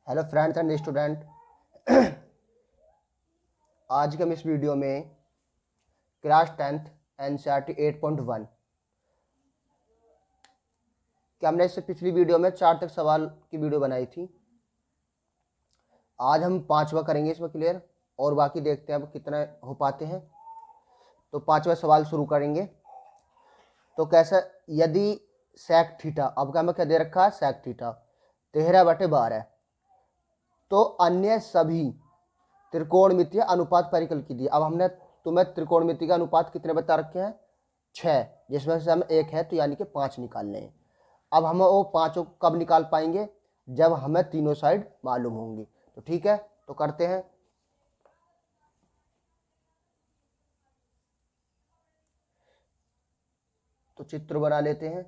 Hello friends and student. आज के हम इस वीडियो में क्लास 10th एनसीईआरटी 8.1 कि हमने इससे पिछली वीडियो में 4 तक सवाल की वीडियो बनाई थी। आज हम 5वां करेंगे इसमें क्लियर, और बाकी देखते हैं अब कितना हो पाते हैं। तो 5वां सवाल शुरू करेंगे। तो कैसा, यदि सेक थीटा, अब क्या हमें क्या दे रखा है, सेक थीटा 13/12, तो अन्य सभी त्रिकोणमितीय अनुपात परिकल कीजिए। अब हमने तुम्हें त्रिकोणमितीय का अनुपात कितने बता रखे हैं, 6, जिसमें से हम 1 है तो यानी कि 5 निकालने हैं। अब हम वो 5 कब निकाल पाएंगे, जब हमें तीनों साइड मालूम होंगी। तो ठीक है, तो करते हैं। तो चित्र बना लेते हैं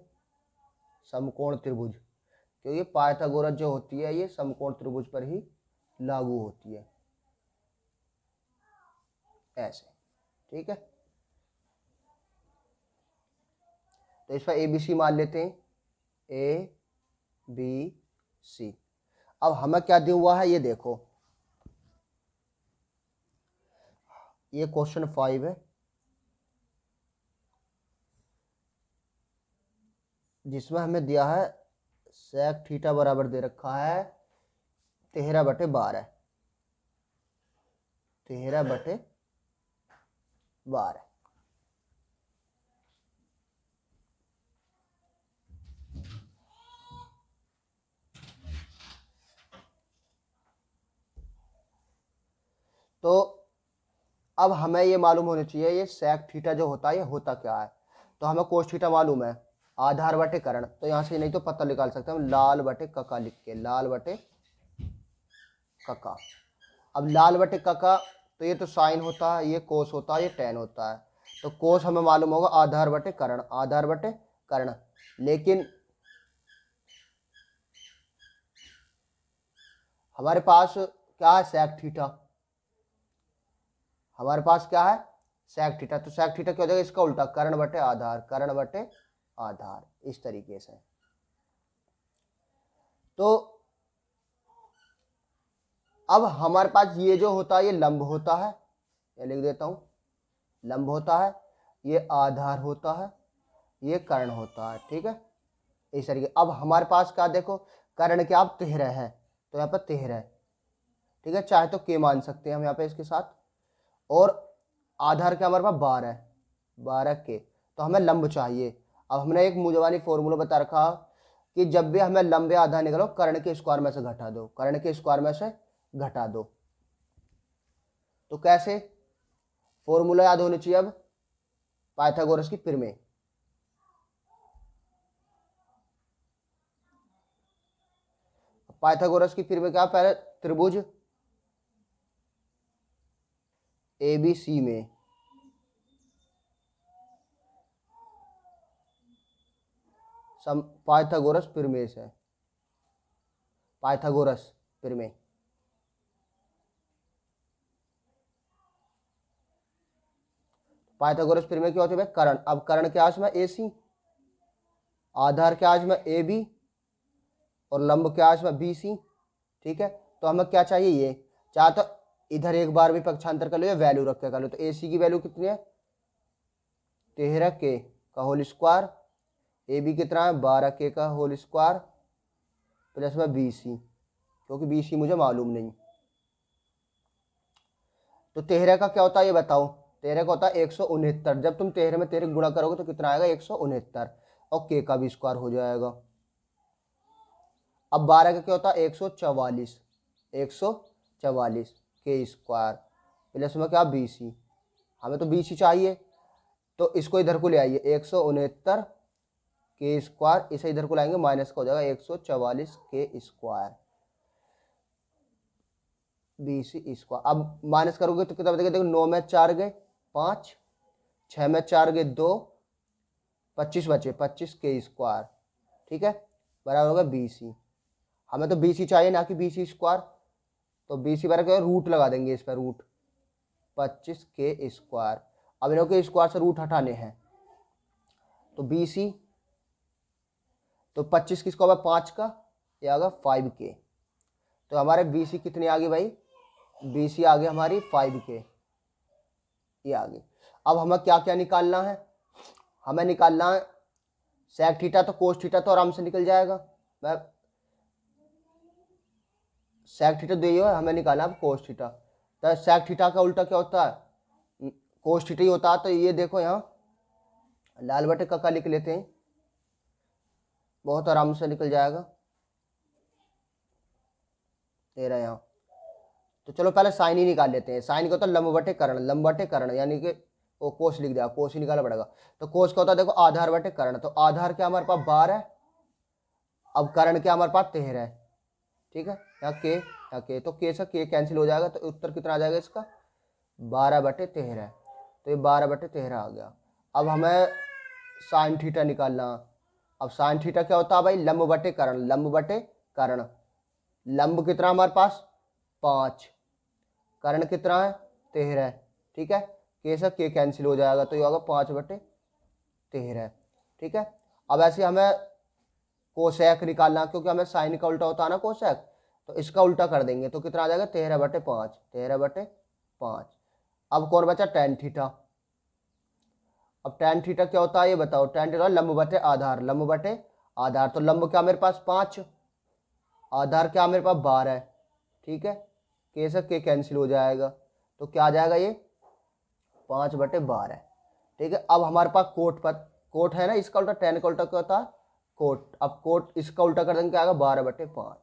समकोण त्रिभुज, क्योंकि पाइथागोरस जो होती है ये समकोण त्रिभुज पर ही लागू होती है, ऐसे। ठीक है, तो इस पर ABC मान लेते हैं, ABC। अब हमें क्या दिया हुआ है ये देखो, ये क्वेश्चन 5 है, जिसमें हमें दिया है सेक थीटा बराबर दे रखा है 13/12, 13/12। तो अब हमें ये मालूम होना चाहिए ये सेक थीटा जो होता है ये होता क्या है। तो हमें कोस थीटा मालूम है, आधार बटे कर्ण, तो यहाँ से नहीं तो पता निकाल सकते हम लाल बटे कका लिख के, लाल बटे कका। अब लाल बटे कका, तो ये तो साइन होता है, ये कोस होता है, ये टेन होता है। तो कोस हमें मालूम होगा आधार बटे कर्ण, आधार बटे कर्ण। लेकिन हमारे पास क्या है, सेक थीटा, हमारे पास क्या है, सेक थीटा। तो सेक थीटा क्या हो जाएगा, इसका उल्टा, कर्ण बटे आधार, कर्ण बटे आधार, इस तरीके से। तो अब हमारे पास ये जो होता है ये लंब होता है, ये लिख देता हूं, लंब होता है, ये आधार होता है, ये कर्ण होता है। ठीक है, इस तरीके। अब हमारे पास क्या देखो, कर्ण के आप 13 है, तो यहाँ पर 13, ठीक है, चाहे तो के मान सकते हैं हम यहाँ पे इसके साथ, और आधार के हमारे पास 12, 12 के। तो हमें लंब चाहिए। अब हमने एक मूजवानी फॉर्मूला बता रखा कि जब भी हमें लंबे आधार निकालो, कर्ण के स्क्वायर में से घटा दो, कर्ण के स्क्वायर में से घटा दो। तो कैसे, फॉर्मूला याद होनी चाहिए अब पाइथागोरस की प्रमेय। पाइथागोरस की प्रमेय क्या, पहले त्रिभुज ABC में पाइथागोरस प्रमेय से, पाइथागोरस प्रमेय। पाइथागोरस प्रमेय क्या होती है, कर्ण। अब कर्ण के आज में AC, आधार के आज में AB, और लंब के आज में BC। ठीक है, तो हमें क्या चाहिए, ये चाहे तो इधर एक बार भी पक्षांतर कर लो या वैल्यू रख के कर लो। तो AC की वैल्यू कितनी है, 13 के का होल स्क्वायर, AB कितना है, 12 के का होल स्क्वायर, प्लस में BC, क्योंकि BC मुझे मालूम नहीं। तो 13 का क्या होता है ये बताओ, 13 का होता है 169। जब तुम 13 में 13 गुणा करोगे तो कितना आएगा, 169, और के का भी स्क्वायर हो जाएगा। अब 12 का क्या होता है, 144, 144 के स्क्वायर, प्लस में क्या BC, हमें तो BC चाहिए, तो इसको इधर को ले आइए, 169 के स्क्वायर, इसे इधर को लाएंगे माइनस का हो जाएगा 144 के स्क्वायर, BC स्क्वायर। अब माइनस करोगे तो कितना बचेगा, देखो 9 में 4 गए 5, 6 में 4 गए 2, 25 बचे, 25 के स्क्वायर। ठीक है, बराबर होगा BC। हमें तो BC चाहिए ना कि BC स्क्वायर, तो BC बराबर रूट लगा देंगे इस पर, रूट 25 के स्क्वायर। अब इन्हों के स्क्वायर से रूट हटाने हैं, तो BC, तो 25 किसका होगा, 5 का, ये आएगा 5 के, तो हमारे BC कितनी आ गई भाई, BC आ गई हमारी 5K, ये आ गई। अब हमें क्या क्या निकालना है, हमें निकालना है सेक थीटा, तो कोस थीटा तो आराम से निकल जाएगा। मैं सेक थीटा दे हमें निकालना है कोस थीटा, तो सेक थीटा का उल्टा क्या होता है, कोस थीटा ही होता है। तो ये देखो यहाँ लाल बटे का लिख लेते हैं, बहुत आराम से निकल जाएगा, ये रहा यहाँ। तो चलो पहले साइन ही निकाल लेते हैं। साइन का होता है लंब बटे कर्ण, लंब बटे कर्ण यानी कि वो कोस लिख दिया, कोस ही निकालना पड़ेगा। तो कोस का होता है देखो आधार बटे कर्ण, तो आधार क्या हमारे पास 12 है, अब कर्ण क्या हमारे पास 13 है, ठीक है। यहाँ के तो के से के कैंसिल हो जाएगा, तो उत्तर कितना आ जाएगा इसका 12/13, तो ये 12/13 आ गया। अब हमें साइन थीटा निकालना। अब साइन थीटा क्या होता है भाई, लंब बटे कर्ण, लंब बटे कर्ण। लंब कितना हमारे पास 5, कर्ण कितना है 13, ठीक है। के से के कैंसिल हो जाएगा, तो ये होगा 5/13, ठीक है। अब ऐसे हमें कोसेक निकालना, क्योंकि हमें साइन का उल्टा होता है ना कोसेक, तो इसका उल्टा कर देंगे, तो कितना आ जाएगा 13/5, 13/5। अब कौन बचा टेन थीटा। अब टेन थीटा क्या होता है ये बताओ, टेन थीटा लंब बटे आधार, लंब बटे आधार। तो लंब क्या मेरे पास 5, आधार क्या मेरे पास 12 है, ठीक है। के से के कैंसिल हो जाएगा, तो क्या आ जाएगा ये 5/12, ठीक है। अब हमारे पास कोट है ना, इसका उल्टा टेन का उल्टा क्या होता है कोट। अब कोट इसका उल्टा कर देंगे क्या आएगा 12/5,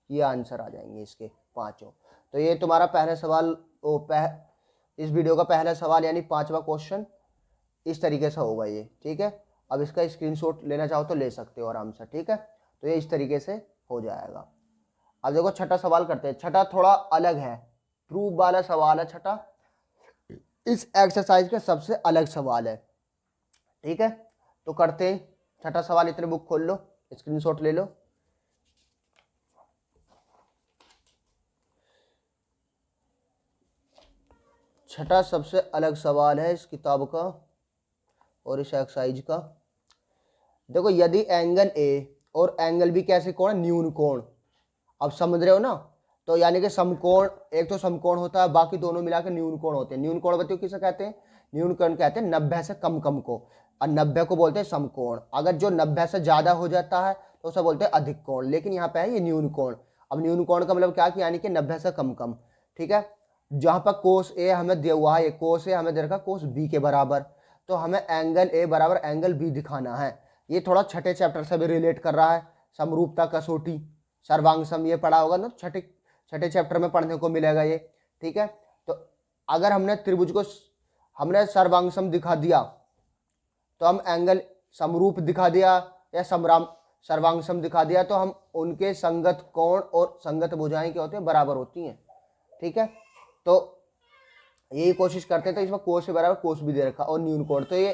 ये आंसर आ जाएंगे इसके पांचों। तो ये तुम्हारा पहला सवाल इस वीडियो का पहला सवाल यानी 5वां क्वेश्चन इस तरीके से होगा ये, ठीक है। अब इसका स्क्रीनशॉट लेना चाहो तो ले सकते हो आराम से, ठीक है। तो ये इस तरीके से हो जाएगा। अब देखो छठा सवाल करते हैं। छठा थोड़ा अलग है, प्रूफ वाला सवाल है छठा, इस एक्सरसाइज का सबसे अलग सवाल है, ठीक है। तो करते हैं छठा सवाल। इतने बुक खोल लो, स्क्रीनशॉट ले लो। छठा सबसे अलग सवाल है इस किताब का और इस एक्सरसाइज का। देखो यदि एंगल ए और एंगल बी कैसे कोण है, न्यून कोण। अब समझ रहे हो ना, तो यानी कि समकोण, एक तो समकोण होता है, बाकी दोनों मिलाकर न्यून कोण होते हैं। न्यून कोण बताओ किसे कहते हैं, न्यून कोण कहते हैं 90 से कम कम को, और 90 को बोलते हैं समकोण। अगर जो 90 से ज्यादा हो जाता है तो उसे बोलते हैं अधिक कोण, लेकिन यहाँ पे है ये न्यून कोण। अब न्यून कोण का मतलब क्या कि यानी कि 90 से कम कम, ठीक है। जहां पर कोस ए हमें दिया हुआ है, कोस ए हमें दे रखा कोस बी के बराबर, तो हमें एंगल ए बराबर एंगल बी दिखाना है। ये थोड़ा छठे चैप्टर से भी रिलेट कर रहा है, समरूपता कसौटी सर्वांग सम, ये पढ़ा होगा ना, छठे चैप्टर में पढ़ने को मिलेगा ये, ठीक है। तो अगर हमने त्रिभुज को हमने सर्वांग सम दिखा दिया, तो हम एंगल समरूप दिखा दिया या सर्वांग सम दिखा दिया, तो हम उनके संगत कोण और संगत भुजाएं क्या होती हैं, बराबर होती हैं, ठीक है। तो यही कोशिश करते हैं। तो इसमें कोस के बराबर कोस भी दे रखा और न्यून कोण, तो ये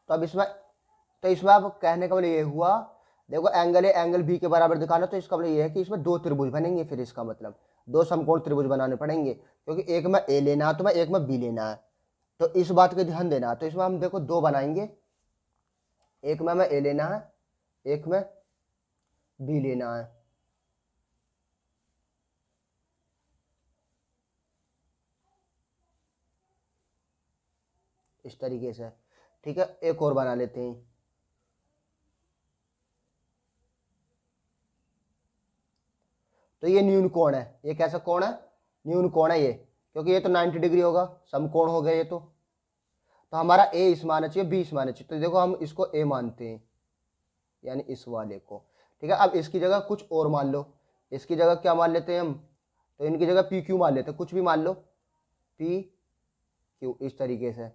तो अब इसमें अब कहने का मतलब ये हुआ, देखो एंगल ए एंगल बी के बराबर दिखाना, तो इसका मतलब ये है कि इसमें दो त्रिभुज बनेंगे, फिर इसका मतलब दो समकोण त्रिभुज बनाने पड़ेंगे, क्योंकि एक में ए लेना है तो मैं एक में बी लेना है, तो इस बात का ध्यान देना। तो इसमें हम देखो दो बनाएंगे, एक में हमें ए लेना है, एक में बी लेना है, इस तरीके से, ठीक है। एक और बना लेते हैं। तो ये न्यून कोण है, ये कैसा कोण है, न्यून कोण है ये, क्योंकि ये तो 90 डिग्री होगा, समकोण हो गया ये। तो हमारा ए इस मानना चाहिए, बी इस मानना चाहिए, तो देखो हम इसको ए मानते हैं, यानी इस वाले को, ठीक है। अब इसकी जगह कुछ और मान लो, इसकी जगह क्या मान लेते हैं हम, तो इनकी जगह पी क्यू मान लेते हैं, कुछ भी मान लो पी क्यू, इस तरीके से।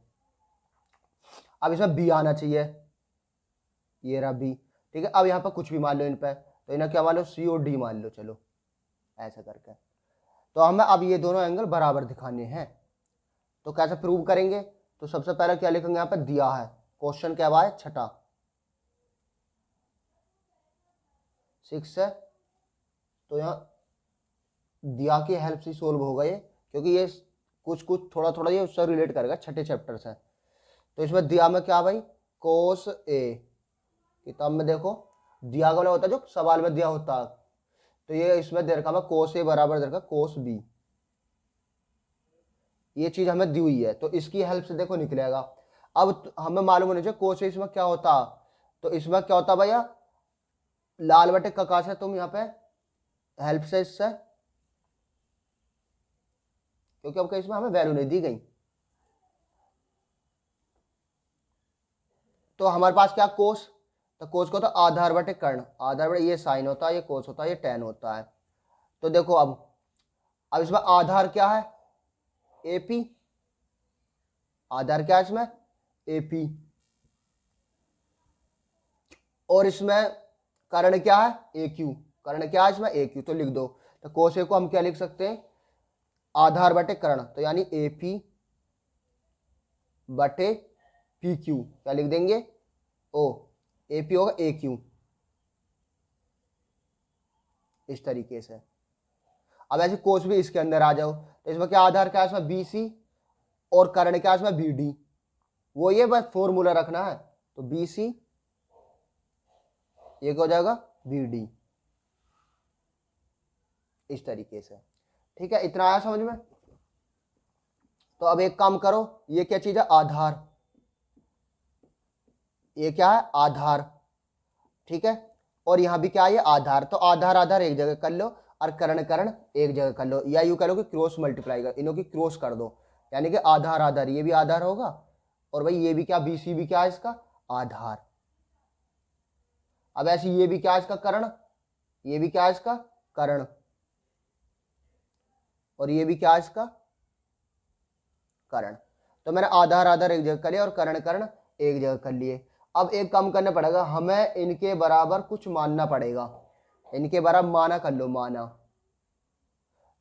अब इसमें बी आना चाहिए, ये रहा बी, ठीक है। अब यहाँ पर कुछ भी मान लो इन पर, तो इन्हें क्या मान लो सी और डी मान लो, चलो ऐसा करके। तो हमें अब ये दोनों एंगल बराबर दिखाने हैं, तो कैसे प्रूव करेंगे, तो सबसे पहले क्या लिखेंगे, यहाँ पर दिया है क्वेश्चन क्या हुआ है छठा 6 है, तो यहाँ दिया की हेल्प से सोल्व होगा ये, क्योंकि ये कुछ कुछ थोड़ा थोड़ा ये उससे रिलेट करेगा छठे चैप्टर से। तो इसमें दिया में क्या भाई कोस ए, किताब में देखो दिया वाला होता है जो सवाल में दिया होता है। तो ये इसमें दे रखा है कोस ए बराबर दे रखा कोस बी, ये चीज हमें दी हुई है, तो इसकी हेल्प से देखो निकलेगा। अब हमें मालूम होना चाहिए कोस ए इसमें क्या होता, तो इसमें क्या होता भैया, लाल बटे कका से तुम यहाँ पे हेल्प से इससे, क्योंकि अब इसमें हमें वैल्यू नहीं दी गई, तो हमारे पास क्या कोस, तो कोस को तो आधार बटे कर्ण, आधार बटे ये साइन होता है, ये कोस होता है, ये टेन होता है। तो देखो अब इसमें आधार क्या है, एपी, आधार क्या है इसमें, एपी, और इसमें कर्ण क्या है, ए क्यू, कर्ण क्या है इसमें ए क्यू, तो लिख दो। तो कोस ए को हम क्या लिख सकते हैं, आधार बटे कर्ण, तो यानी एपी बटे पी क्यू, क्या लिख देंगे, ओ एपी होगा ए क्यू, इस तरीके से। अब ऐसे कोस भी इसके अंदर आ जाओ, तो इसमें क्या आधार क्या है इसमें बी सी, और कर्ण क्या है इसमें बी डी, वो ये बस फॉर्मूला रखना है, तो बी सी ये क्या हो जाएगा बी डी, इस तरीके से। ठीक है, इतना आया समझ में। तो अब एक काम करो, ये क्या चीज है, आधार, ये क्या है आधार, ठीक है, और यहां भी क्या है ये आधार, तो आधार आधार एक जगह कर लो, और कर्ण कर्ण एक जगह कर लो, या यूं कह लो कि क्रॉस मल्टीप्लाई कर, इनों की क्रॉस कर दो, यानी कि आधार आधार, ये भी आधार होगा, और भाई ये भी क्या बी सी भी क्या है इसका आधार। अब ऐसे ये भी क्या है इसका कर्ण, ये भी क्या है इसका कर्ण, और ये भी क्या है इसका कर्ण। तो मैंने आधार आधार एक जगह कर लिया और कर्ण कर्ण एक जगह कर लिए। अब एक काम करना पड़ेगा, हमें इनके बराबर कुछ मानना पड़ेगा, इनके बराबर माना कर लो, माना,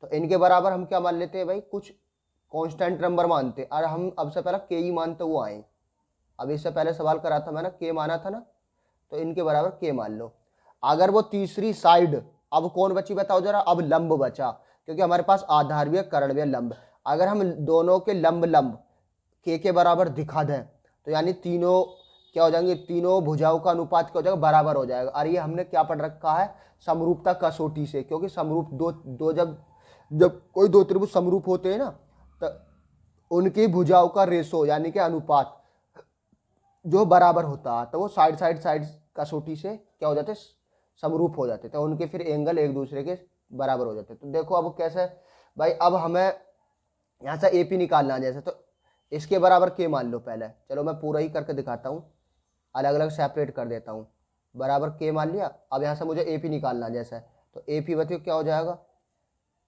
तो इनके बराबर हम क्या मान लेते हैं भाई, कुछ कांस्टेंट नंबर मानते, और हम अब से पहले के ही मानते हुए आए, अब इससे पहले सवाल करा था मैंने के माना था ना, तो इनके बराबर के मान लो। अगर वो तीसरी साइड, अब कौन बची बताओ जरा, अब लंब बचा, क्योंकि हमारे पास आधार भी है कर्ण भी है लंब, अगर हम दोनों के लंब लंब के बराबर दिखा दें, तो यानी तीनों क्या हो जाएंगे, तीनों भुजाओं का अनुपात क्या हो जाएगा, बराबर हो जाएगा। और ये हमने क्या पढ़ रखा है, समरूपता कसौटी से, क्योंकि समरूप दो जब जब कोई दो त्रिभुज समरूप होते हैं ना, तो उनकी भुजाओं का रेशो यानी कि अनुपात जो बराबर होता है, तो वो साइड साइड साइड कसौटी से क्या हो जाते, समरूप हो जाते, तो उनके फिर एंगल एक दूसरे के बराबर हो जाते। तो देखो अब कैसे भाई, अब हमें यहाँ से एपी निकालना है जैसे, तो इसके बराबर के मान लो पहले, चलो मैं पूरा ही करके दिखाता हूँ, अलग अलग सेपरेट कर देता हूँ, बराबर के मान लिया। अब यहाँ से मुझे एपी निकालना है जैसे, तो एपी बताओ क्या हो जाएगा,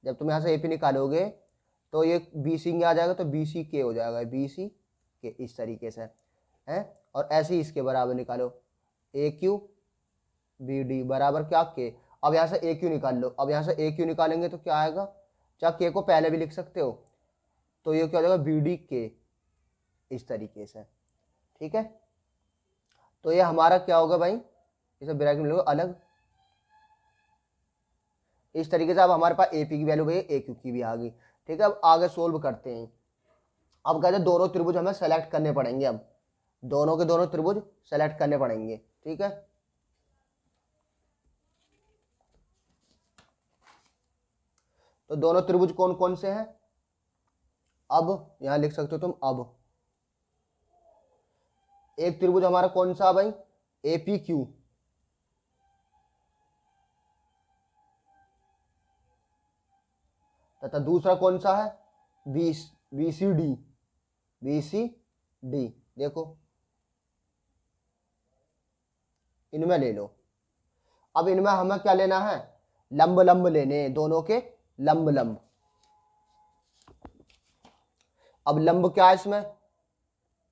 जब तुम यहाँ से एपी निकालोगे तो ये बी सी आ जाएगा, तो बी सी के हो जाएगा, बी सी के, इस तरीके से है। और ऐसे ही इसके बराबर निकालो, ए क्यू बी डी बराबर क्या के, अब यहाँ से ए क्यू निकाल लो, अब यहाँ से ए क्यू निकालेंगे तो क्या आएगा, चाहे के को पहले भी लिख सकते हो, तो ये क्या हो जाएगा बी डी के, इस तरीके से। ठीक है, तो ये हमारा क्या होगा भाई, इसे ब्रैकेट में लिखो अलग, इस तरीके से। अब हमारे पास एपी की वैल्यू भाई ए क्यू की भी आ गई। ठीक है, अब आगे सोल्व करते हैं। अब कहते हैं दोनों त्रिभुज हमें सेलेक्ट करने पड़ेंगे, अब दोनों के दोनों त्रिभुज सेलेक्ट करने पड़ेंगे। ठीक है, तो दोनों त्रिभुज कौन कौन से हैं, अब यहां लिख सकते हो तुम, अब एक त्रिभुज हमारा कौन सा भाई, एपी क्यू, तथा दूसरा कौन सा है, B C D, B C D. देखो इनमें ले लो, अब इनमें हमें क्या लेना है, लंब लंब लेने, दोनों के लंब लंब। अब लंब क्या है इसमें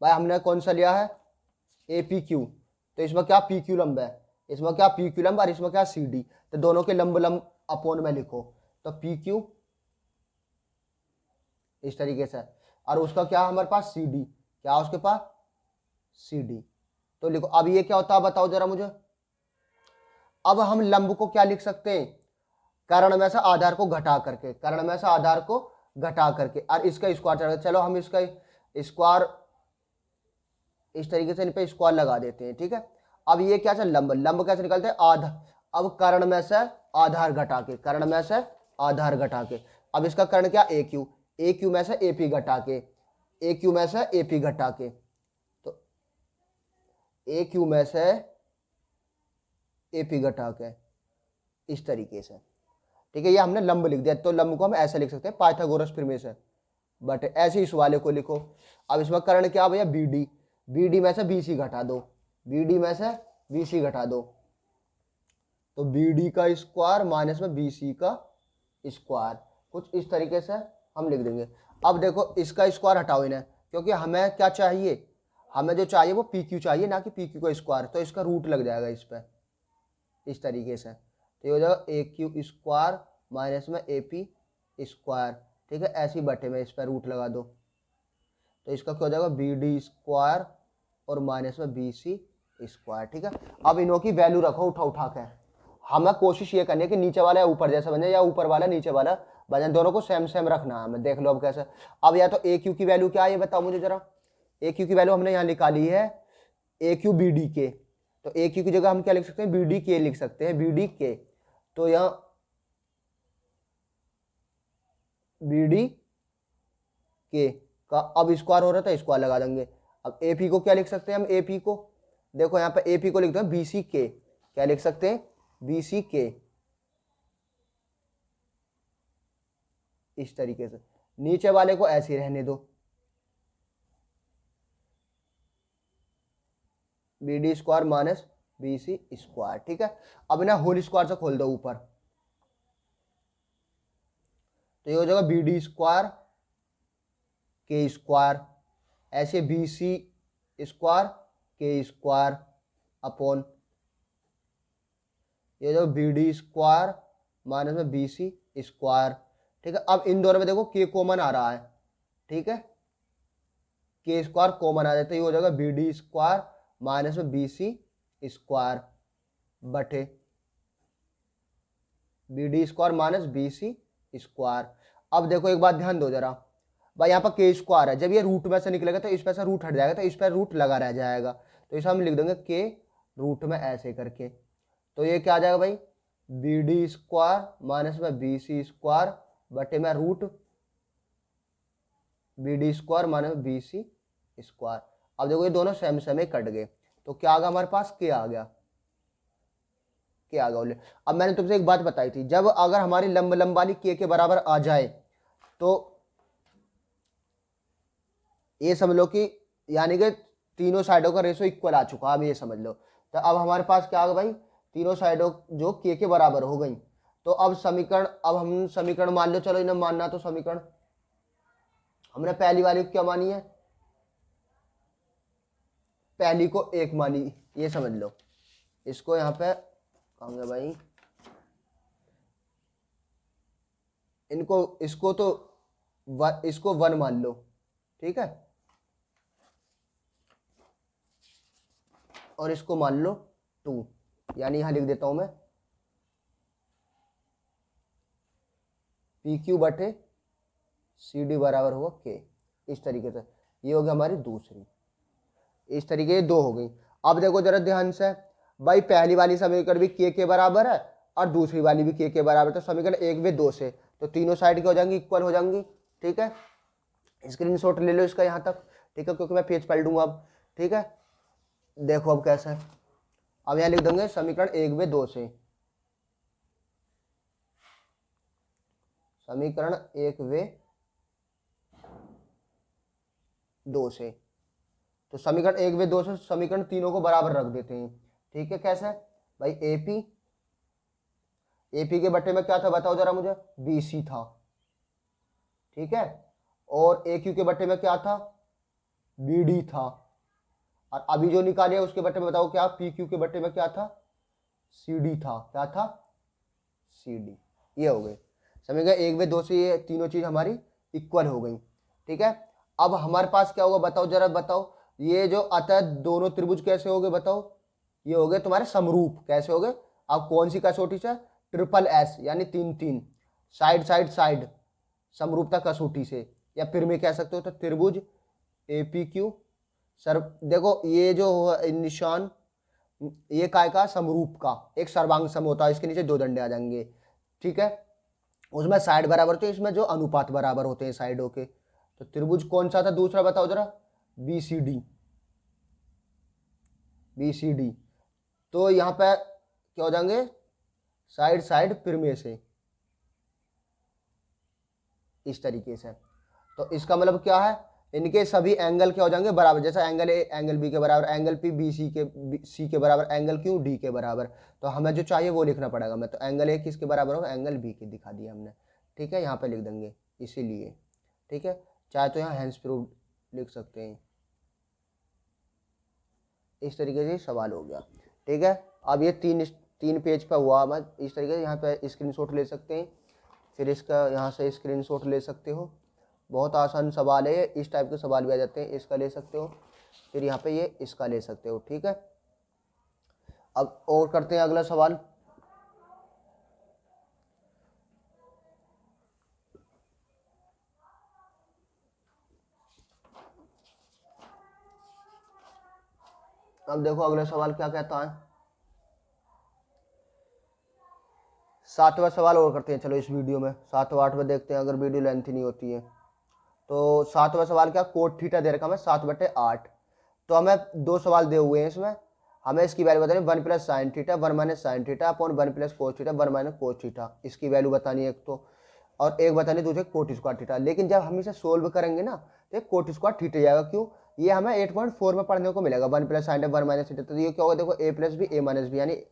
भाई, हमने कौन सा लिया है, ए पी क्यू, तो इसमें क्या पी क्यू लंब है, इसमें क्या पी क्यू लंब, और इसमें क्या सी डी, तो दोनों के लंब लंब अपोन में लिखो, तो पी क्यू इस तरीके से, और उसका क्या हमारे पास सी डी, क्या उसके पास सी डी, तो लिखो। अब ये क्या होता है बताओ जरा मुझे, अब हम लंब को क्या लिख सकते हैं, कर्ण में से आधार को घटा करके, कर्ण में से आधार को घटा करके, और इसका स्क्वायर, चलो हम इसका स्क्वायर इस तरीके से इन पे स्क्वायर लगा देते हैं। ठीक है, अब ये क्या है, लंब, लंब कैसे निकलते हैं, आधा, अब कर्ण में से आधार घटा के, कर्ण में से आधार घटा के, अब इसका कर्ण क्या, ए क्यू, ए क्यू में से एपी घटा के, ए क्यू में से एपी घटा के, तो ए क्यू में से एपी घटा के, इस तरीके से, ठीक है। ये हमने लंब लिख दिया, तो लंब को हम ऐसे लिख सकते हैं, पाइथागोरस प्रमेय से, बट ऐसे इस वाले को लिखो। अब इसमें कर्ण क्या भैया, बी डी, बी डी में से बी सी घटा दो, बी डी में से बी सी घटा दो, तो बी डी का स्क्वायर माइनस में बी सी का स्क्वायर, कुछ इस तरीके से हम लिख देंगे। अब देखो इसका स्क्वायर हटाओ इन्हें, क्योंकि हमें क्या चाहिए, हमें जो चाहिए वो पी क्यू चाहिए, ना कि पी क्यू का स्क्वायर, तो इसका रूट लग जाएगा इस पर, इस तरीके से, तो ये हो जाएगा ए क्यू स्क्वायर माइनस में ए पी स्क्वायर, ठीक है। ऐसी बटे में इस पर रूट लगा दो, तो इसका क्या हो जाएगा, बी डी स्क्वायर और माइनस में बी सी स्क्वायर, ठीक है। अब इनों की वैल्यू रखो उठा उठा के, हमें कोशिश ये करनी है कि नीचे वाला ऊपर जैसा बन जाए या ऊपर वाला नीचे वाला बन जाए, दोनों को सेम सेम रखना है हमें। देख लो अब कैसे, अब या तो ए क्यू की वैल्यू क्या है ये बताओ मुझे जरा, ए क्यू की वैल्यू हमने यहाँ निकाली है ए क्यू बी डी के, तो ए क्यू की जगह हम क्या लिख सकते हैं, बी डी के लिख सकते हैं, बी डी के, तो यहाँ बी डी के का अब स्क्वायर हो रहा था, स्क्वायर लगा देंगे। अब ए पी को क्या लिख सकते हैं हम, ए पी को देखो यहाँ पे ए पी को लिखते हैं बी सी के, क्या लिख सकते हैं, बी सी के, इस तरीके से। नीचे वाले को ऐसे ही रहने दो, B D square minus B C square, ठीक है। अब ना होल स्क्वायर से खोल दो ऊपर, तो ये हो जाएगा बी डी स्क्वायर के स्क्वायर, ऐसे बी सी स्क्वायर के स्क्वायर अपॉन, ये जो बी डी स्क्वायर माइनस में बी सी स्क्वायर, ठीक है। अब इन दोनों में देखो के कॉमन आ रहा है, ठीक है, के स्क्वायर कॉमन आ जाए, तो ये हो जाएगा बी डी स्क्वायर माइनस में बी सी स्क्वायर बटे B D square minus B C square. अब देखो एक बात ध्यान दो जरा भाई, यहाँ पर के स्क्वायर है, जब ये रूट में से निकलेगा तो इस पर से रूट हट जाएगा, तो इस पर रूट लगा रह जाएगा, तो इसे हम लिख देंगे के रूट में ऐसे करके, तो ये क्या आ जाएगा भाई, बी डी स्क्वायर माइनस में बी सी स्क्वायर बटे में root B D square minus B C square. अब देखो ये दोनों सेम सेम ही कट गए, तो क्या आ गया हमारे पास, के आ गया, के आ गया बोले। अब मैंने तुमसे एक बात बताई थी, जब अगर हमारी लंब लंब वाली के बराबर आ जाए तो ये समझ लो कि यानी कि तीनों साइडों का रेशो इक्वल आ चुका, अब ये समझ लो। तो अब हमारे पास क्या आ गया भाई, तीनों साइडों जो के बराबर हो गई, तो अब समीकरण, अब हम समीकरण मान लो, चलो इन्हें मानना, तो समीकरण हमने पहली वाली को क्या मानी है, पहली को एक मानी, ये समझ लो। इसको यहाँ पे कहूँगा भाई, इनको इसको तो इसको 1 मान लो, ठीक है, और इसको मान लो 2, यानी यहां लिख देता हूं मैं पी क्यू बटे सी डी बराबर होगा के, इस तरीके से। ये हो गई हमारी दूसरी, इस तरीके से 2 हो गई। अब देखो जरा ध्यान से भाई, पहली वाली समीकरण भी के बराबर है और दूसरी वाली भी के बराबर, तो समीकरण 1 व 2 से तो तीनों साइड की हो जाएंगी, इक्वल हो जाएंगी, ठीक है। स्क्रीनशॉट ले लो इसका यहाँ तक, ठीक है, क्योंकि मैं पेज पलटूंगा अब, ठीक है। देखो अब कैसा है, अब यहां लिख देंगे समीकरण 1 व 2 से, समीकरण 1 व 2 से, तो समीकरण 1 व 2 से समीकरण तीनों को बराबर रख देते हैं, ठीक है। कैसे भाई, एपी, एपी के बट्टे में क्या था बताओ जरा मुझे, बीसी था, ठीक है, और ए क्यू के बट्टे में क्या था, बीडी था, और अभी जो निकाले उसके बट्टे में बताओ क्या, पी क्यू के बट्टे में क्या था, सीडी था, क्या था, सीडी। ये हो गए समझ गए, 1 व 2 से ये तीनों चीज हमारी इक्वल हो गई, ठीक है। अब हमारे पास क्या होगा बताओ जरा, बताओ ये जो अतः दोनों त्रिभुज कैसे हो गए बताओ, ये हो गए तुम्हारे समरूप, कैसे हो गए। अब कौन सी कसौटी से, ट्रिपल एस, यानी 3 3 साइड साइड साइड, समरूपता कसौटी से, या फिर में कह सकते हो तो त्रिभुज ए पी क्यू। सर देखो ये जो निशान, ये काय का समरूप का एक सर्वांग सम होता है, इसके नीचे दो डंडे आ जाएंगे, ठीक है। उसमें साइड बराबर होते हैं, इसमें जो अनुपात बराबर होते हैं साइडों के। तो त्रिभुज कौन सा था दूसरा बताओ जरा, B C D, B C D. तो यहाँ पे क्या हो जाएंगे, साइड साइड फिर में से इस तरीके से। तो इसका मतलब क्या है, इनके सभी एंगल क्या हो जाएंगे बराबर, जैसा एंगल ए एंगल बी के बराबर, एंगल पी बी सी के बराबर, एंगल क्यू डी के बराबर। तो हमें जो चाहिए वो लिखना पड़ेगा। मैं तो एंगल ए किसके बराबर होगा, एंगल बी के दिखा दिया हमने, ठीक है। यहाँ पे लिख देंगे इसीलिए, ठीक है। चाहे तो यहाँ हैंस प्रूफ लिख सकते हैं। इस तरीके से सवाल हो गया, ठीक है। अब ये तीन पेज पर हुआ। मैं इस तरीके से यहाँ पे स्क्रीनशॉट ले सकते हैं, फिर इसका यहाँ से स्क्रीनशॉट ले सकते हो। बहुत आसान सवाल है, इस टाइप के सवाल भी आ जाते हैं। इसका ले सकते हो, फिर यहाँ पे ये इसका ले सकते हो, ठीक है। अब और करते हैं अगला सवाल। अब देखो अगला सवाल क्या कहता है। 7वां सवाल और करते हैं, चलो इस वीडियो में 7वां 8वां देखते हैं, अगर वीडियो लेंथ नहीं होती है तो। 7वां सवाल क्या, कोट थीटा दे रखा हमें 7/8। तो हमें दो सवाल दे हुए हैं इसमें, हमें इसकी वैल्यू बतानी 1 + sin theta 1 - sin theta upon 1 + cos theta 1 - cos theta, इसकी वैल्यू बतानी है एक तो, और एक बतानी दूसरे कोट स्क्वायर थीटा। लेकिन जब हम इसे सोल्व करेंगे ना तो एक कोट स्क्वायर थीटा जाएगा, क्यों, ये हमें 8.4 में पढ़ने को मिलेगा। 1 + sin 1 - थीटा, तो ये क्या होगा देखो, a + b a - b, यानी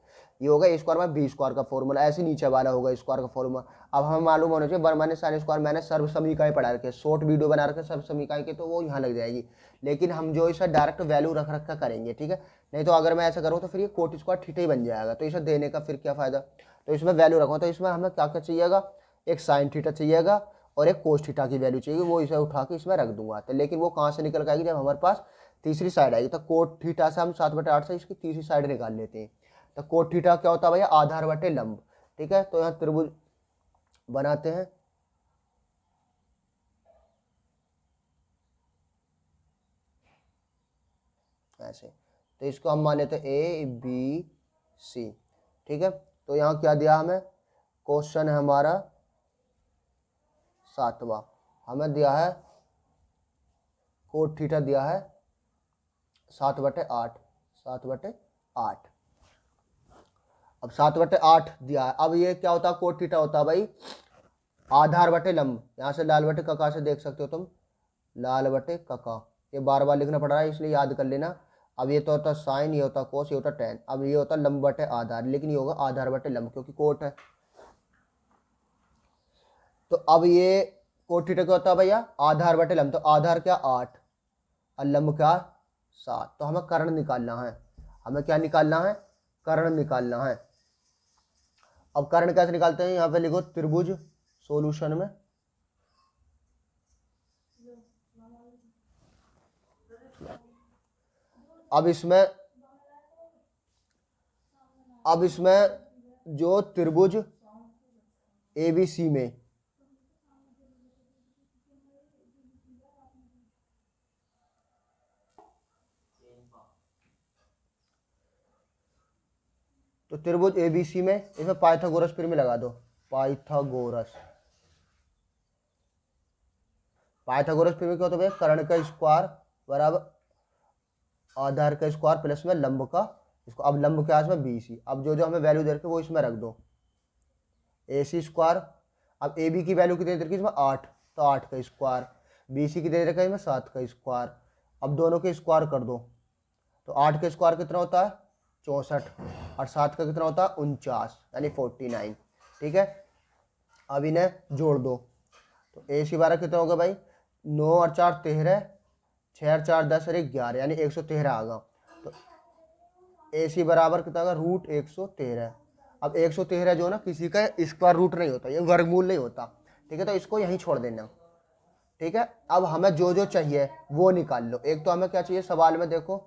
ये होगा a स्क्वायर में b स्क्वायर का फॉर्मूला, ऐसे नीचे वाला होगा स्क्वायर का फॉर्मूला। अब हमें मालूम होना चाहिए 1 - sin स्क्वायर, मैंने सर्व समीकरण पढ़ा रखे, शॉर्ट वीडियो बना रखे सर्व समीकरण के, तो वो यहाँ लग जाएगी। लेकिन हम जो इसे डायरेक्ट वैल्यू रख रखा करेंगे, ठीक है। नहीं तो अगर मैं ऐसा करूँ तो फिर ये कोट स्क्वायर थीटा ही बन जाएगा, तो इसे देने का फिर क्या फायदा। तो इसमें वैल्यू रखो, तो इसमें हमें क्या क्या चाहिएगा, एक साइन थीटा चाहिएगा और एक कोस थीटा की वैल्यू चाहिए, वो इसे उठा के इसमें रख दूंगा। तो लेकिन वो कहाँ से निकल के आएगी, जब हमारे पास तीसरी साइड आएगी। तो कोट थीटा से हम 7/8 से इसकी तीसरी साइड निकाल लेते हैं। तो कोट थीटा क्या होता है भैया, आधार बटे लंब, ठीक है। तो यहाँ त्रिभुज बनाते हैं, ऐसे। तो इसको हम मान लेते हैं ए बी सी, ठीक है। तो यहाँ क्या दिया हमें, क्वेश्चन है हमारा 7वां, हमें दिया है कोट थीटा दिया है 7/8, 7/8। अब 7/8 दिया है। अब ये क्या होता है, कोट थीटा होता है भाई आधार बटे लंब, यहाँ से लाल बटे कका से देख सकते हो तुम, लाल बटे कका, ये बार बार लिखना पड़ रहा है इसलिए याद कर लेना। अब ये तो होता साइन, ये होता कोस, ये होता टेन। अब ये होता लंब बटे आधार, लेकिन ये होगा आधार बटे लंब क्योंकि कोट है। तो अब ये कोट थीटा क्या होता है भैया, आधार बटे लंब, तो आधार क्या 8 और लंब क्या 7। तो हमें कर्ण निकालना है, हमें क्या निकालना है, कर्ण निकालना है। अब कर्ण कैसे निकालते हैं, यहाँ पे लिखो त्रिभुज सॉल्यूशन में, अब इसमें जो त्रिभुज ABC में तो त्रिभुज ABC में इसमें पाइथागोरस फिर में लगा दो, पाइथागोरस, पाइथागोरस फिर में क्या होता है, कर्ण का स्क्वायर बराबर आधार का स्क्वायर प्लस में लंब का इसको। अब लंब क्या है इसमें BC, अब जो जो हमें वैल्यू दे रखे वो इसमें रख दो, AC स्क्वायर। अब AB की वैल्यू कितनी दे रखी है इसमें 8, तो 8 का स्क्वायर, BC की दे रखा है इसमें 7 का स्क्वायर। अब दोनों के स्क्वायर कर दो, तो 8 का स्क्वायर कितना होता है 64 और 7 का कितना होता है 49, यानी 49, ठीक है। अब इन्हें जोड़ दो, तो AC 12 कितना होगा भाई, 9 और 4 13, 6 और 4 10 और 1 11, यानी 113 आगा। तो AC बराबर कितना होगा √113। अब 113 जो ना किसी का स्क्वायर रूट नहीं होता, ये वर्गमूल नहीं होता, ठीक है। तो इसको यहीं छोड़ देना, ठीक है। अब हमें जो जो चाहिए वो निकाल लो। एक तो हमें क्या चाहिए सवाल में देखो,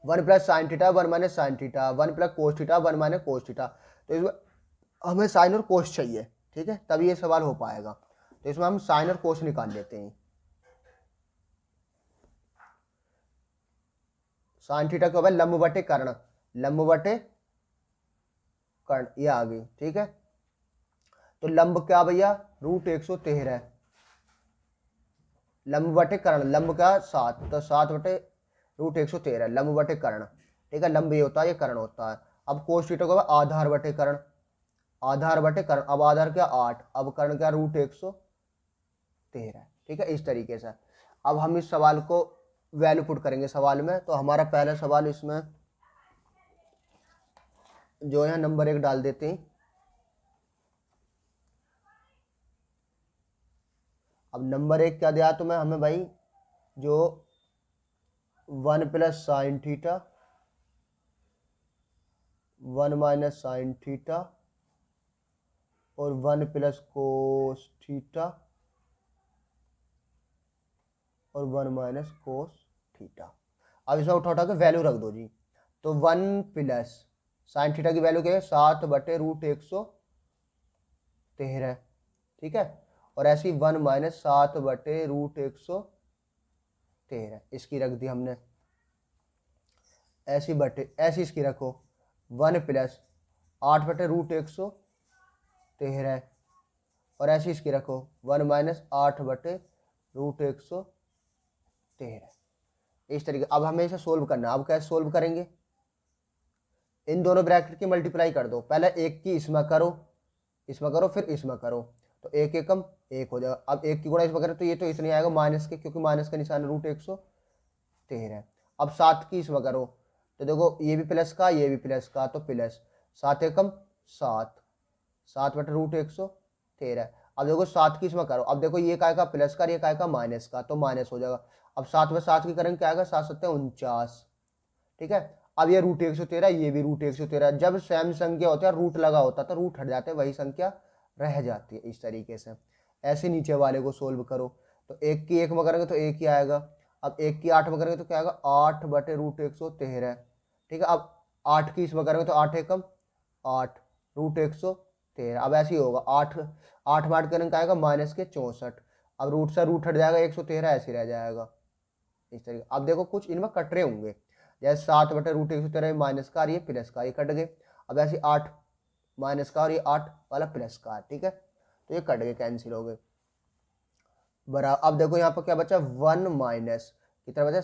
1 + sin theta 1 - sin theta 1 + cos theta 1 - cos theta. तो इसमें हमें साइन और कोस चाहिए, ठीक है, तभी ये सवाल हो पाएगा। तो इसमें हम साइन और कोस निकाल लेते हैं। साइन थीटा क्या होगा, लंब बटे कर्ण, लंब बटे कर्ण, ये आ गई। ठीक है, तो लंब क्या भैया, √113, लंब बटे कर्ण, लंब क्या 7, तो 7 बटे √113 लंब बटे कर्ण। ठीक है, लंब ये होता है, ये कर्ण होता है। अब कोस थीटा को आधार बटे कर्ण, आधार बटे कर्ण, अब आधार क्या 8, अब कर्ण क्या √113। ठीक है, इस तरीके से। अब हम इस सवाल को वैल्यू पुट करेंगे सवाल में। तो हमारा पहला सवाल इसमें जो है नंबर 1 डाल देते हैं। अब नंबर 1 क्या दिया तुम्हें हमें भाई, जो 1 + sin थीटा, 1 - sin थीटा और 1 + cos थीटा और 1 - cos थीटा। अब इसमें उठा उठा के वैल्यू रख दो जी। तो 1 + sin थीटा की वैल्यू क्या है, 7 बटे √113। ठीक है, और ऐसी 1 - 7 बटे √113 इसकी रख दी हमने, ऐसी बटे ऐसी इसकी रखो 1 + 8 बटे √113 और ऐसी इसकी रखो 1 - 8 बटे √113। इस तरीके। अब हमें इसे सोल्व करना है। अब कैसे सोल्व करेंगे, इन दोनों ब्रैकेट की मल्टीप्लाई कर दो, पहले एक की इसमें करो, इसमें करो, फिर इसमें करो, तो एक एकम एक हो जाएगा। अब एक की गुणा इसमें करें तो ये तो इसलिए आएगा माइनस के, क्योंकि माइनस का निशान √113। अब 7 की इसमें करो तो देखो ये भी प्लस का, ये भी प्लस का, तो प्लस 7 एकम 7, 7 बटे √113। अब देखो 7 की इसमें करो, अब देखो ये काय का प्लस का, ये काय का माइनस का, तो माइनस हो जाएगा। अब 7 में 7 की करेंगे क्या आएगा, 7 7 49। ठीक है, अब ये √113, ये भी √113। जब सेम संख्या होता है रूट लगा होता है तो रूट हट जाते हैं, वही संख्या रह जाती है। इस तरीके से ऐसे नीचे वाले को सोल्व करो। तो एक की एक में करेंगे तो एक ही आएगा। अब एक की 8 में करेंगे तो क्या आएगा, 8 बटे √113। ठीक है, अब 8 की इसमें करेंगे तो 8 एकम 8 √113। अब ऐसे ही होगा, 8 8 में 8 करेंगे क्या आएगा, माइनस के 64। अब रूट से रूट हट जाएगा, 113 ऐसे रह जाएगा। इस तरीके। अब देखो कुछ इनमें कट रहे होंगे, जैसे 7 बटे √113 माइनस का, ये प्लस का, ये कट गए। अब ऐसे 8 माइनस का और ये 8 वाला प्लस का। ठीक है, तो ये कट गए, कैंसिल हो गए। बराबर। अब देखो यहाँ पर क्या बचा, 1 माइनस कितना बचा,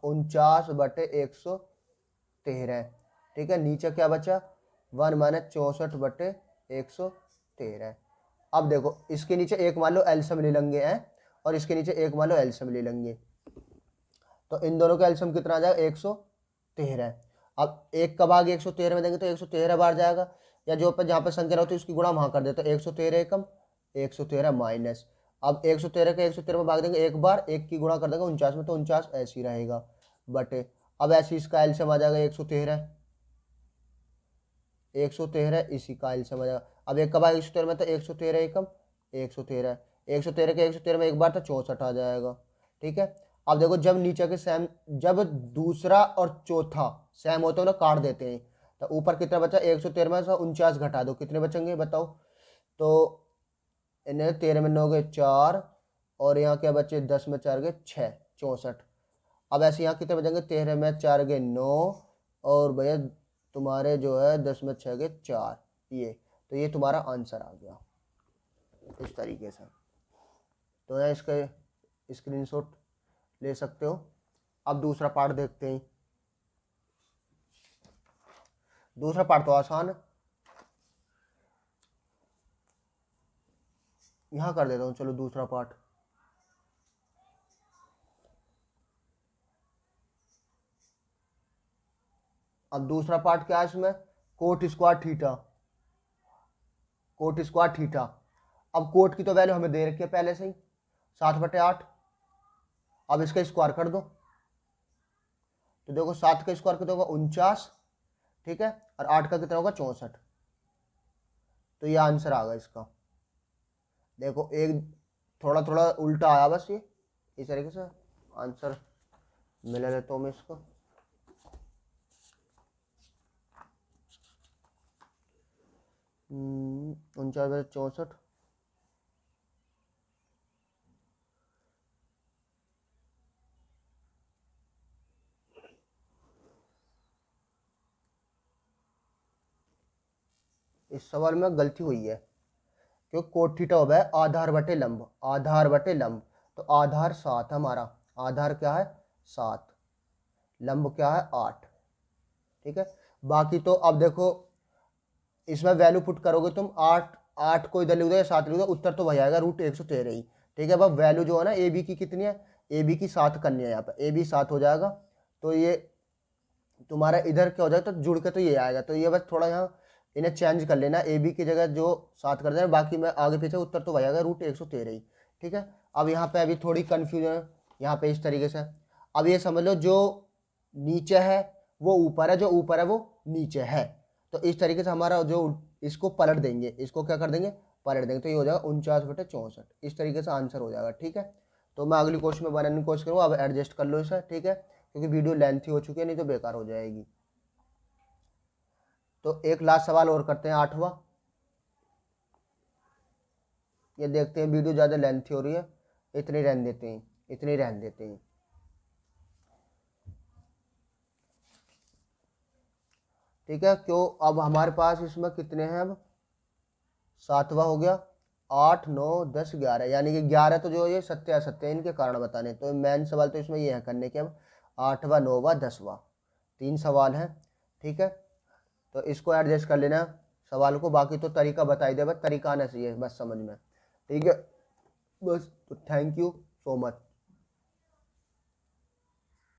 49 बटे 113। ठीक है, नीचे क्या बचा, 1 - 64 बटे 113। अब देखो इसके नीचे एक मान लो एलसीएम ले लेंगे हैं, और इसके नीचे एक मान लो एलसीएम ले लेंगे, तो इन दोनों का एलसीएम कितना आ जाएगा, 113। अब एक का भाग 113 में देंगे तो 113 बार जाएगा, या जो पर जहाँ पर संख्या होती है उसकी गुणा वहाँ कर देते, तो 113 एकम 113 माइनस। अब 113 का 113 में भाग देंगे एक बार, एक की गुणा कर देंगे 49 में, तो 49 ऐसे ही रहेगा बटे। अब ऐसे इसका एलसीएम आ जाएगा 113, 113 इसी का एलसीएम आ जाएगा। अब एक का भाग 113 में, तो 113 एकम 113, 113 के 113 में एक बार तो 64 आ जाएगा। ठीक है, अब देखो जब नीचे के सेम, जब दूसरा और चौथा सेम होते हैं ना काट देते हैं, तो ऊपर कितना बचा, 113 में से 49 घटा दो, कितने बचेंगे बताओ। तो इन्हें 13 में 9 गए 4, और यहाँ क्या बचे, 10 में 4 गए 6, 64। अब ऐसे यहाँ कितने बचेंगे, 13 में 4 गए 9, और भैया तुम्हारे जो है 10 में 6 गए 4, ये तो ये तुम्हारा आंसर आ गया इस तरीके से। तो यहाँ इसका स्क्रीनशॉट ले सकते हो। अब दूसरा पार्ट देखते हैं। दूसरा पार्ट तो आसान है, यहां कर देता हूं, चलो दूसरा पार्ट। अब दूसरा पार्ट क्या है इसमें, coat square theta, coat square theta. अब कोट की तो वैल्यू हमें दे रखी है पहले से ही 7/8। अब इसका स्क्वायर कर दो, तो देखो 7 का स्क्वायर कितना होगा 49। ठीक है, और 8 का कितना होगा 64। तो ये आंसर आ गया इसका। देखो एक थोड़ा थोड़ा उल्टा आया बस, ये इस तरीके से आंसर मिला लेता हूँ मैं इसको। 49/64। इस सवाल में गलती हुई है, क्योंकि कोट थीटा हो गया है आधार बटे लंब, आधार बटे लंब। तो आधार 7 हमारा, आधार क्या है 7, लंब क्या है 8। ठीक है, बाकी तो अब देखो इसमें वैल्यू पुट करोगे तुम, 8 8 को इधर लिख दो या 7 लिख दो, उत्तर तो वही आएगा √113 ही। ठीक है, अब वैल्यू जो है ना ए बी की कितनी है, ए बी की 7 करनी है, यहाँ पे ए बी 7 हो जाएगा। तो ये तुम्हारा इधर क्या हो जाएगा, तो जुड़ के तो ये आएगा। तो ये बस थोड़ा यहाँ इन्हें चेंज कर लेना, ए बी की जगह जो 7 कर देना, बाकी में आगे पीछे उत्तर तो वही आएगा √113 ही। ठीक है, अब यहाँ पे अभी थोड़ी कन्फ्यूजन है यहाँ पे इस तरीके से। अब ये समझ लो जो नीचे है वो ऊपर है, जो ऊपर है वो नीचे है। तो इस तरीके से हमारा जो इसको पलट देंगे, इसको क्या कर देंगे पलट देंगे, तो ये हो जाएगा 49/64। इस तरीके से आंसर हो जाएगा। ठीक है, तो मैं अगली क्वेश्चन में बनाने की कोशिश करूँगा, अब एडजस्ट कर लो इसे। ठीक है, क्योंकि वीडियो लेंथी हो चुकी है, नहीं तो बेकार हो जाएगी। तो एक लास्ट सवाल और करते हैं, 8वां। ये देखते हैं, वीडियो ज़्यादा लेंथी हो रही है, इतनी रहने देते हैं, इतनी रहने देते हैं। ठीक है, क्यों अब हमारे पास इसमें कितने हैं, अब 7वां हो गया, 8 9 10 11, यानी कि 11 तो जो ये सत्य असत्य है इनके कारण बताने। तो मेन सवाल तो इसमें ये है करने के, अब 8वां 9वां 10वां 3 सवाल हैं। ठीक है, तो इसको एडजस्ट कर लेना सवाल को, बाकी तो तरीका बताई दे, बस तरीका आना चाहिए बस समझ में। ठीक है, बस, तो थैंक यू सो मच।